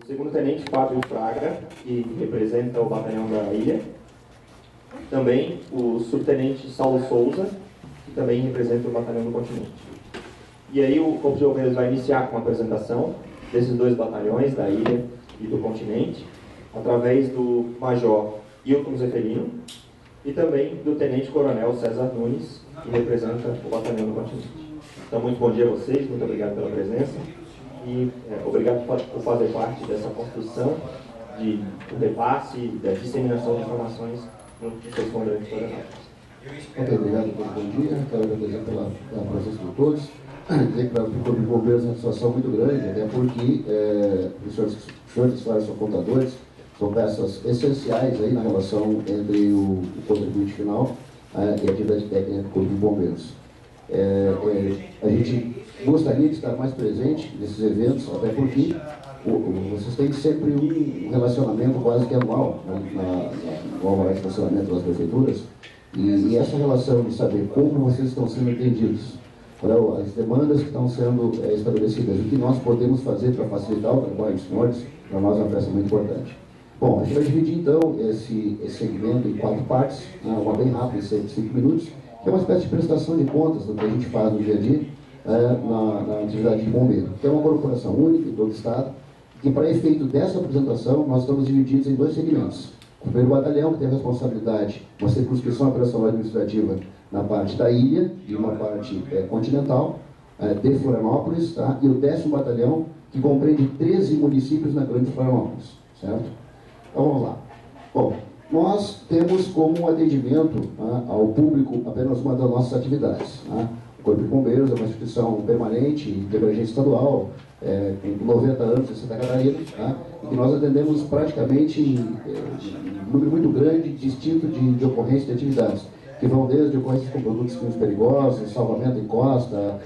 O segundo-tenente Fábio Fraga, que representa o batalhão da ilha. Também o subtenente Saulo Souza, que também representa o batalhão do continente. E aí o Corpo de Bombeiros vai iniciar com a apresentação desses dois batalhões, da ilha e do continente, através do Major Hilton Zeferino e também do Tenente Coronel César Nunes, que representa o batalhão do continente. Então, muito bom dia a vocês, muito obrigado pela presença e obrigado por fazer parte dessa construção do repasse e da disseminação de informações no seus comandantes de Florianópolis. Ok, obrigado pelo bom dia, quero agradecer pela presença de todos. Dizer que para o Corpo de Bombeiros é uma situação muito grande, até porque os senhores são contadores, são peças essenciais aí na relação entre o contribuinte final e a atividade técnica do Corpo de Bombeiros. A gente gostaria de estar mais presente nesses eventos, até porque vocês têm sempre um relacionamento quase que anual, né, no alvará de estacionamento das prefeituras, e essa relação de saber como vocês estão sendo atendidos, as demandas que estão sendo estabelecidas, o que nós podemos fazer para facilitar o trabalho dos senhores, para nós é uma peça muito importante. Bom, a gente vai dividir então esse segmento em 4 partes, uma bem rápida, de 5 minutos, que é uma espécie de prestação de contas do que a gente faz no dia a dia na atividade de bombeiro, que é uma corporação única em todo o Estado, que para efeito dessa apresentação nós estamos divididos em 2 segmentos. O primeiro batalhão, que tem a responsabilidade, uma circunscrição operacional administrativa na parte da ilha e uma parte continental de Florianópolis, tá? E o 10º batalhão, que compreende 13 municípios na grande Florianópolis, certo? Então vamos lá. Bom, nós temos como atendimento ao público apenas uma das nossas atividades. O Corpo de Bombeiros é uma instituição permanente de abrangência estadual, com 90 anos em Santa Catarina, e que nós atendemos praticamente um número muito grande, distinto de ocorrências de atividades, que vão desde ocorrências com produtos químicos perigosos, salvamento em costa,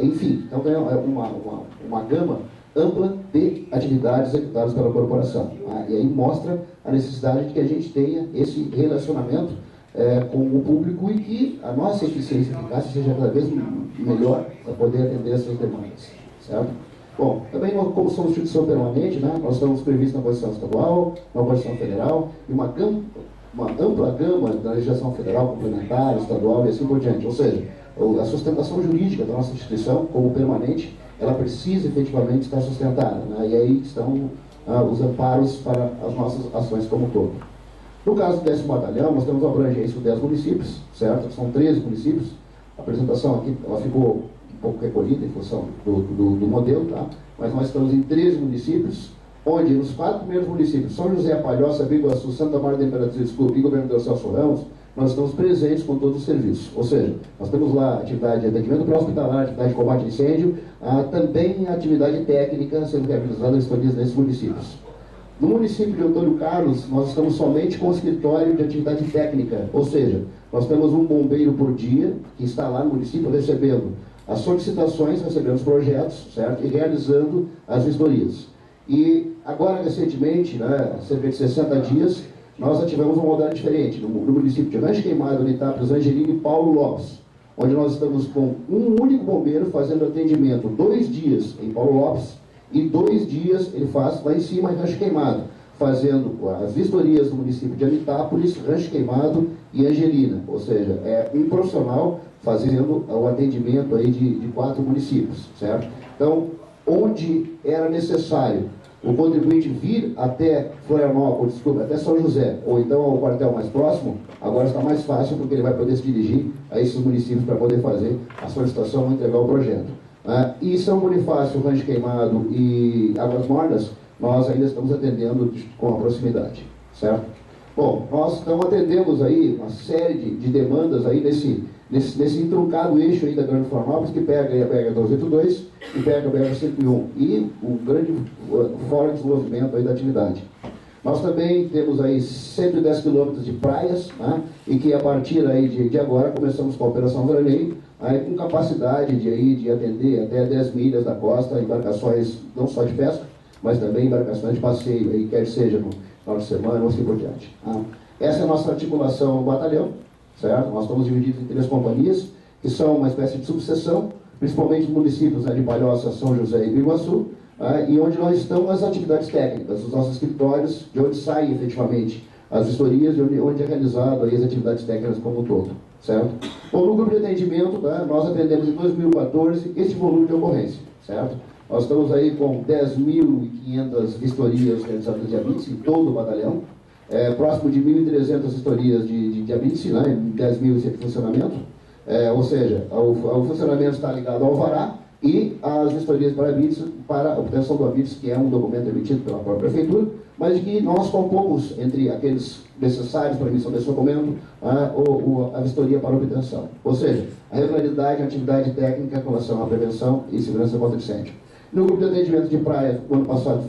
enfim. Então é uma gama ampla de atividades executadas pela corporação. E aí mostra a necessidade de que a gente tenha esse relacionamento com o público e que a nossa eficiência e eficácia seja cada vez melhor para poder atender essas demandas. Certo? Bom, também como somos instituição permanente, nós estamos previstos na Constituição Estadual, na Constituição Federal e uma ampla gama da legislação federal, complementar, estadual e assim por diante. Ou seja, a sustentação jurídica da nossa instituição, como permanente, ela precisa efetivamente estar sustentada, e aí estão os amparos para as nossas ações como um todo. No caso do 10º batalhão, nós temos uma abrangência de 10 municípios, certo? São 13 municípios. A apresentação aqui ela ficou um pouco recolhida em função do modelo, tá? Mas nós estamos em 13 municípios, onde nos 4 primeiros municípios, São José, Palhoça, Biguaçu, Santa Maria da Imperatriz e Governador Celso Ramos, nós estamos presentes com todos os serviços. Ou seja, nós temos lá atividade de atendimento pré-hospitalar, atividade de combate a incêndio, também atividade técnica sendo realizada nesses municípios. No município de Antônio Carlos, nós estamos somente com o escritório de atividade técnica, ou seja, nós temos um bombeiro por dia, que está lá no município recebendo as solicitações, recebendo os projetos, certo? E realizando as vistorias. E agora, recentemente, cerca de 60 dias, nós ativamos uma modalidade diferente, no município de Rancho Queimado, Unitápolis, Angelina e Paulo Lopes, onde nós estamos com um único bombeiro fazendo atendimento 2 dias em Paulo Lopes, e 2 dias ele faz lá em cima em Rancho Queimado, fazendo as vistorias do município de Anitápolis, Rancho Queimado e Angelina. Ou seja, é um profissional fazendo o atendimento aí de 4 municípios, certo? Então, onde era necessário o contribuinte vir até Florianópolis, até São José, ou então ao quartel mais próximo, agora está mais fácil porque ele vai poder se dirigir a esses municípios para poder fazer a solicitação ou entregar o projeto. E São Bonifácio, Rancho Queimado e Águas Mornas, nós ainda estamos atendendo com a proximidade, certo? Bom, nós então atendemos aí uma série de demandas aí nesse entroncado eixo aí da Grande Florianópolis, que pega aí a BR-282 e pega a BR-101 e o grande fora de desenvolvimento aí da atividade. Nós também temos aí 110 quilômetros de praias, e que a partir aí de agora começamos com a Operação Veraneio, aí com capacidade de atender até 10 milhas da costa, embarcações não só de pesca, mas também embarcações de passeio, aí, quer seja no final de semana ou assim por diante. Essa é a nossa articulação no batalhão, certo? Nós estamos divididos em 3 companhias, que são uma espécie de subseção, principalmente nos municípios de Palhoça, São José e Biguaçu, e onde nós estamos as atividades técnicas, os nossos escritórios, de onde saem efetivamente as vistorias e onde é realizado aí as atividades técnicas como um todo, certo? Bom, no grupo de atendimento, tá, nós atendemos em 2014 este volume de ocorrência, certo? Nós estamos aí com 10.500 vistorias realizadas de diabetes em todo o batalhão, próximo de 1.300 vistorias de diabetes, né, 10.000 em funcionamento, ou seja, o funcionamento está ligado ao alvará e as vistorias para a obtenção do ABITS, que é um documento emitido pela própria prefeitura, mas de que nós compomos entre aqueles necessários para a emissão desse documento a vistoria para obtenção. Ou seja, a regularidade e a atividade técnica com relação à prevenção e segurança contra incêndio. No grupo de atendimento de praia, no ano passado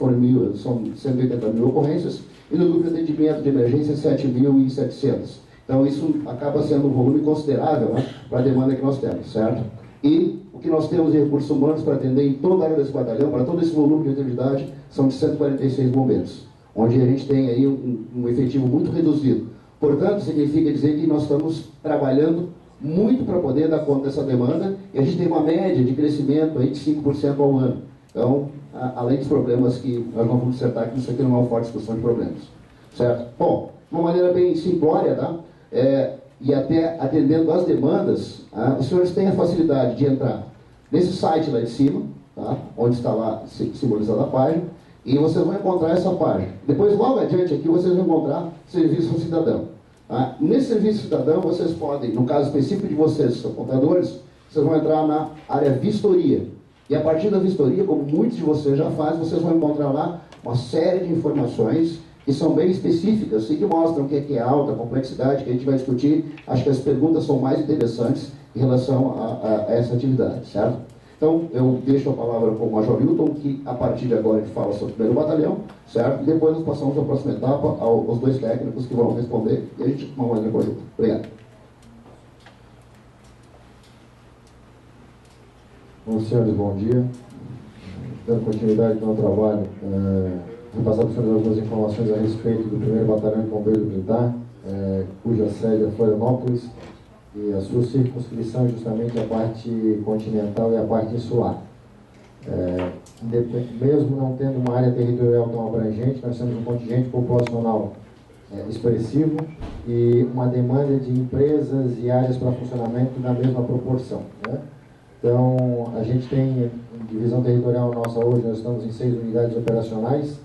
são 180.000 ocorrências, e no grupo de atendimento de emergência, 7.700. Então, isso acaba sendo um volume considerável, né, para a demanda que nós temos, certo? E o que nós temos de recursos humanos para atender em toda a área desse batalhão, para todo esse volume de atividade, são de 146 bombeiros, onde a gente tem aí um efetivo muito reduzido. Portanto, significa dizer que nós estamos trabalhando muito para poder dar conta dessa demanda, e a gente tem uma média de crescimento aí de 5% ao ano. Então, além dos problemas que nós não vamos acertar, que isso aqui não é uma forte discussão de problemas, certo? Bom, de uma maneira bem simplória, tá? E até atendendo às demandas, os senhores têm a facilidade de entrar nesse site lá de cima, tá? Onde está lá simbolizada a página, e vocês vão encontrar essa página. Depois, logo adiante aqui, vocês vão encontrar Serviço ao Cidadão. Tá? Nesse Serviço ao Cidadão, vocês podem, no caso específico de vocês, seus contadores, vocês vão entrar na área Vistoria. E a partir da vistoria, como muitos de vocês já fazem, vocês vão encontrar lá uma série de informações que são bem específicas e que mostram o que é alta complexidade, que a gente vai discutir. Acho que as perguntas são mais interessantes em relação a essa atividade, certo? Então, eu deixo a palavra com o Major Hilton, que a partir de agora a gente fala sobre o primeiro batalhão, certo? E depois nós passamos à próxima etapa aos dois técnicos que vão responder e a gente uma maneira conjunta. Obrigado. Bom, senhores, bom dia. Dando continuidade no meu trabalho, vou passar para os senhores algumas informações a respeito do 1º Batalhão de Bombeiros Militar, cuja sede é Florianópolis, e a sua circunscrição é justamente a parte continental e a parte insular. Mesmo não tendo uma área territorial tão abrangente, nós temos um contingente populacional expressivo e uma demanda de empresas e áreas para funcionamento na mesma proporção, né? Então, a gente tem divisão territorial nossa hoje, nós estamos em 6 unidades operacionais,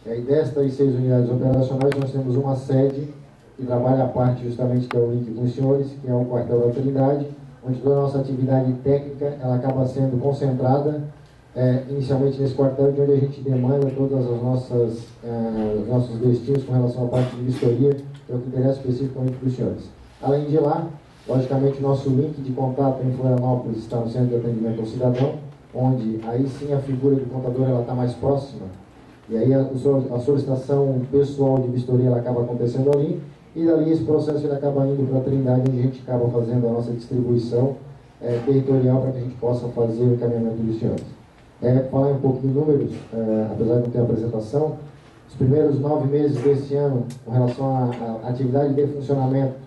e destas 6 unidades operacionais nós temos uma sede que trabalha a parte justamente que é o link com os senhores, que é o quartel da Trindade, onde toda a nossa atividade técnica ela acaba sendo concentrada inicialmente nesse quartel, de onde a gente demanda todas as nossas nossos destinos com relação à parte de vistoria, que é o que interessa especificamente para os senhores. Além de lá, logicamente, o nosso link de contato em Florianópolis está no Centro de Atendimento ao Cidadão, onde aí sim a figura do contador ela está mais próxima. E aí a solicitação pessoal de vistoria ela acaba acontecendo ali, e dali esse processo ele acaba indo para a Trindade, onde a gente acaba fazendo a nossa distribuição territorial para que a gente possa fazer o encaminhamento dos senhores. Falar um pouco de números, apesar de não ter apresentação, os primeiros 9 meses desse ano, com relação à atividade de funcionamento,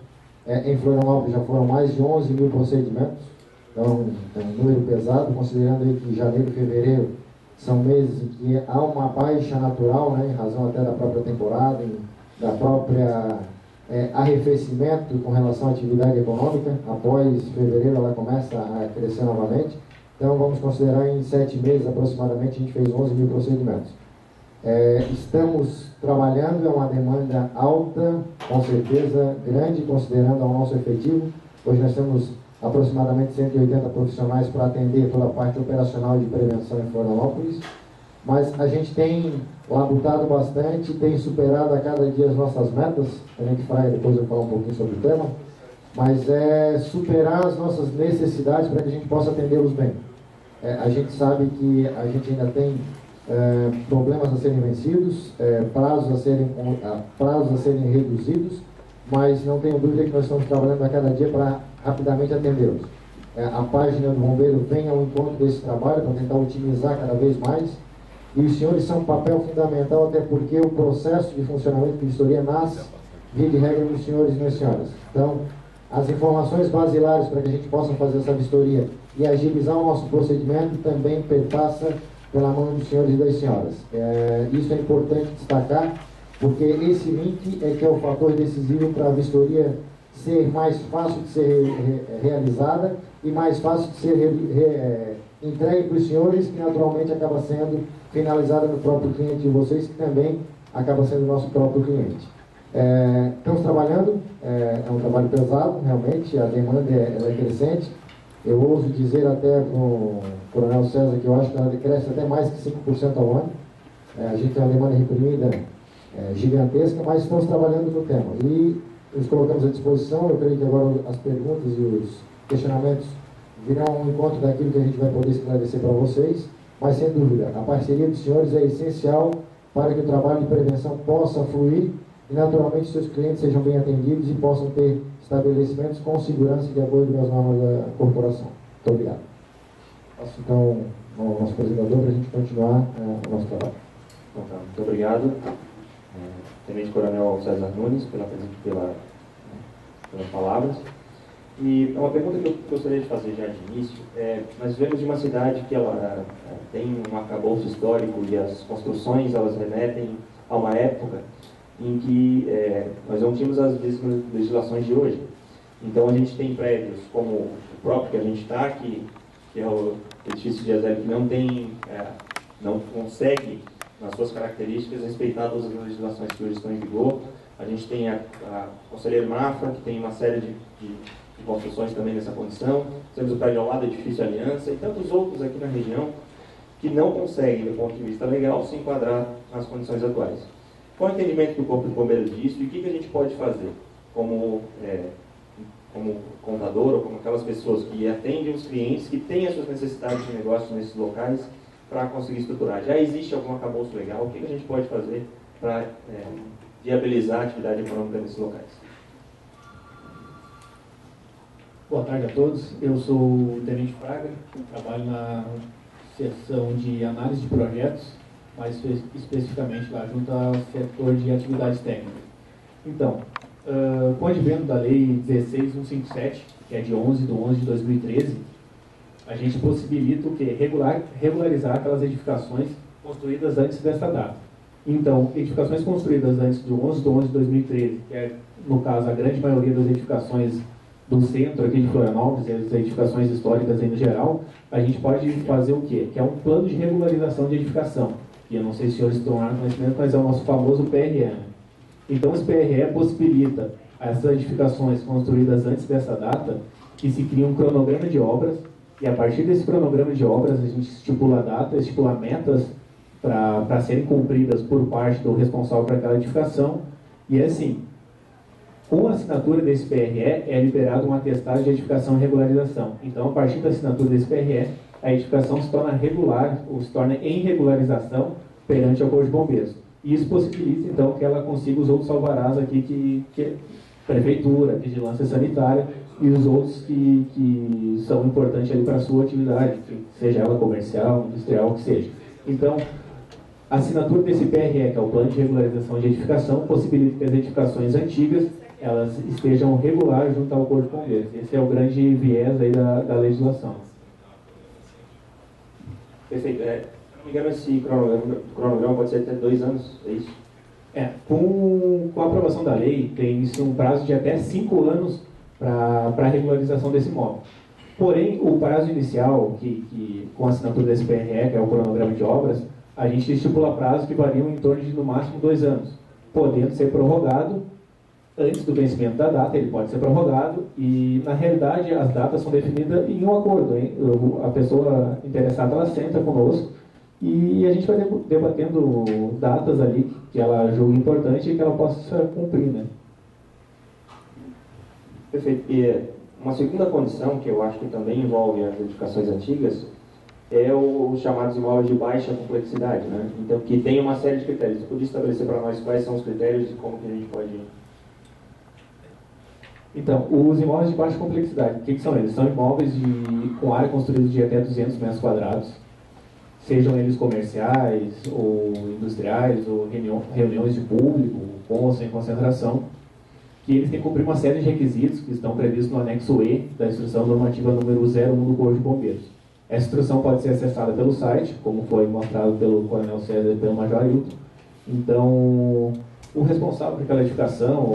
em Florianópolis já foram mais de 11.000 procedimentos, então é um número pesado, considerando aí que janeiro e fevereiro são meses em que há uma baixa natural, né, em razão até da própria temporada, da própria arrefecimento com relação à atividade econômica. Após fevereiro ela começa a crescer novamente, então vamos considerar em 7 meses aproximadamente a gente fez 11.000 procedimentos. Estamos trabalhando, é uma demanda alta, com certeza grande, considerando ao nosso efetivo. Hoje nós temos aproximadamente 180 profissionais para atender toda a parte operacional de prevenção em Florianópolis, mas a gente tem labutado bastante, tem superado a cada dia as nossas metas. Também que Fraia, depois eu vou falar um pouquinho sobre o tema, mas superar as nossas necessidades para que a gente possa atendê-los bem. A gente sabe que a gente ainda tem problemas a serem vencidos, prazos a serem reduzidos, mas não tenho dúvida que nós estamos trabalhando a cada dia para rapidamente atendê-los. A página do Bombeiro vem ao encontro desse trabalho para tentar otimizar cada vez mais, e os senhores são um papel fundamental, até porque o processo de funcionamento de vistoria nasce, via de regra, dos senhores e das senhoras. Então, as informações basilares para que a gente possa fazer essa vistoria e agilizar o nosso procedimento também perpassa pela mão dos senhores e das senhoras. Isso é importante destacar, porque esse link é que é o fator decisivo para a vistoria ser mais fácil de ser realizada e mais fácil de ser entregue para os senhores, que naturalmente acaba sendo finalizada no próprio cliente de vocês, que também acaba sendo o nosso próprio cliente. Estamos trabalhando, é um trabalho pesado, realmente, a demanda ela é crescente. Eu ouso dizer até para o Coronel César que eu acho que ela cresce até mais que 5% ao ano. A gente tem uma demanda reprimida gigantesca, mas estamos trabalhando no tema. E nos colocamos à disposição. Eu creio que agora as perguntas e os questionamentos virão ao encontro daquilo que a gente vai poder esclarecer para vocês. Mas, sem dúvida, a parceria dos senhores é essencial para que o trabalho de prevenção possa fluir e, naturalmente, seus clientes sejam bem atendidos e possam ter estabelecimentos com segurança de acordo com as normas da corporação. Muito obrigado. Passo, então, ao nosso apresentador para a gente continuar o nosso trabalho. Então, tá. Muito obrigado, Tenente Coronel César Nunes, pelas palavras. E uma pergunta que eu gostaria de fazer já de início nós vivemos de uma cidade que ela tem um arcabouço histórico e as construções elas remetem a uma época em que nós não tínhamos as legislações de hoje. Então a gente tem prédios como o próprio que a gente está, que é o edifício de Azel, que não consegue, nas suas características, respeitar todas as legislações que hoje estão em vigor. A gente tem a Conselheiro Mafra, que tem uma série de construções também nessa condição. Temos o prédio ao lado, o edifício Aliança, e tantos outros aqui na região que não conseguem, do ponto de vista legal, se enquadrar nas condições atuais. Qual é o entendimento do Corpo de Bombeiros disso e o que a gente pode fazer como contador ou como aquelas pessoas que atendem os clientes que têm as suas necessidades de negócio nesses locais para conseguir estruturar? Já existe algum arcabouço legal? O que a gente pode fazer para viabilizar a atividade econômica nesses locais? Boa tarde a todos. Eu sou o Tenente Fraga, trabalho na seção de análise de projetos, mais especificamente lá junto ao setor de atividades técnicas. Então, com o advento da Lei 16157, que é de 11/11/2013, a gente possibilita o quê? Regularizar aquelas edificações construídas antes dessa data. Então, edificações construídas antes de 11/11/2013, que é, no caso, a grande maioria das edificações do centro aqui de Florianópolis e as edificações históricas aí no geral, a gente pode fazer o quê? Que é um plano de regularização de edificação. E eu não sei se os senhores estão lá no conhecimento, mas é o nosso famoso PRE. Então, esse PRE possibilita essas edificações construídas antes dessa data que se cria um cronograma de obras, e a partir desse cronograma de obras a gente estipula a data, estipula metas para serem cumpridas por parte do responsável por aquela edificação, e assim, com a assinatura desse PRE, é liberado um atestado de edificação e regularização. Então, a partir da assinatura desse PRE, a edificação se torna regular, ou se torna em regularização perante ao Corpo de Bombeiros. E isso possibilita, então, que ela consiga os outros alvarás aqui, que Prefeitura, Vigilância Sanitária, e os outros que são importantes ali para a sua atividade, seja ela comercial, industrial, o que seja. Então, a assinatura desse PRE, que é o Plano de Regularização de Edificação, possibilita que as edificações antigas elas estejam regulares junto ao Corpo de Bombeiros. Esse é o grande viés aí da legislação. Perfeito. Se não me engano, esse cronograma pode ser até 2 anos, é isso? Com a aprovação da lei, tem-se um prazo de até 5 anos para a regularização desse imóvel. Porém, o prazo inicial, com a assinatura desse PRE, que é o cronograma de obras, a gente estipula prazos que variam em torno de, no máximo, 2 anos, podendo ser prorrogado antes do vencimento da data. Ele pode ser prorrogado e, na realidade, as datas são definidas em um acordo, hein? A pessoa interessada, ela senta conosco e a gente vai debatendo datas ali que ela julga importante e que ela possa cumprir, né? Perfeito. E uma segunda condição, que eu acho que também envolve as edificações antigas, é os chamados imóveis de baixa complexidade, né? Então, que tem uma série de critérios. Você podia estabelecer para nós quais são os critérios e como que a gente pode... Então, os imóveis de baixa complexidade, o que são eles? São imóveis com área construída de até 200 metros quadrados, sejam eles comerciais, ou industriais, ou reuniões de público, com ou sem concentração, que eles têm que cumprir uma série de requisitos que estão previstos no anexo E da Instrução Normativa número 01 do Corpo de Bombeiros. Essa instrução pode ser acessada pelo site, como foi mostrado pelo Coronel César e pelo Major Hilton. Então, o responsável por aquela edificação,